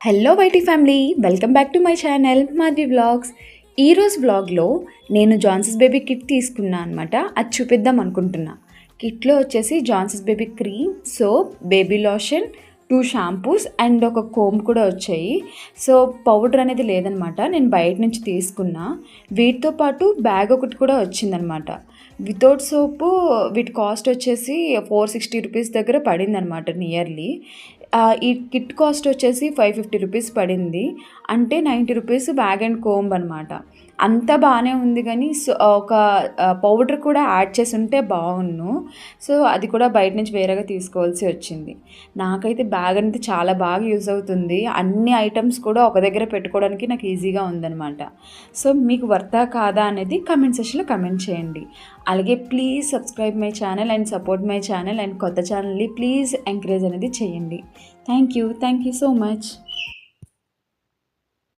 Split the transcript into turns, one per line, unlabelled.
Hello YT family, welcome back to my channel Madhavi vlogs. ఈరోజు వ్లాగ్లో నేను జాన్సన్స్ బేబీ కిట్ తీసుకున్నా అనమాట. అది చూపిద్దాం అనుకుంటున్నా. కిట్లో వచ్చేసి Johnson's baby cream, soap, baby lotion, 2 shampoos and ఒక కోమ్ కూడా వచ్చాయి. సో పౌడర్ అనేది లేదనమాట, నేను బయట నుంచి తీసుకున్నా. వీటితో పాటు బ్యాగ్ ఒకటి కూడా వచ్చిందనమాట. వితౌట్ సోపు వీటి కాస్ట్ వచ్చేసి 460 రూపీస్ దగ్గర పడిందనమాట నియర్లీ. ఈ కిట్ కాస్ట్ వచ్చేసి 550 రూపీస్ పడింది, అంటే 90 రూపీస్ బ్యాగ్ అండ్ కోంబ్ అనమాట. అంతా బాగానే ఉంది కానీ ఒక పౌడర్ కూడా యాడ్ చేసి ఉంటే బాగున్ను. సో అది కూడా బయట నుంచి వేరేగా తీసుకోవాల్సి వచ్చింది. నాకైతే బ్యాగ్ అనేది చాలా బాగా యూజ్ అవుతుంది. అన్ని ఐటమ్స్ కూడా ఒక దగ్గర పెట్టుకోవడానికి నాకు ఈజీగా ఉందన్నమాట. సో మీకు వర్తా కాదా అనేది కమెంట్ సెక్షన్లో కమెంట్ చేయండి. అలాగే please subscribe my channel and support my channel, and కొత్త ఛానల్ని ప్లీజ్ ఎంకరేజ్ అనేది చేయండి. Thank you so much.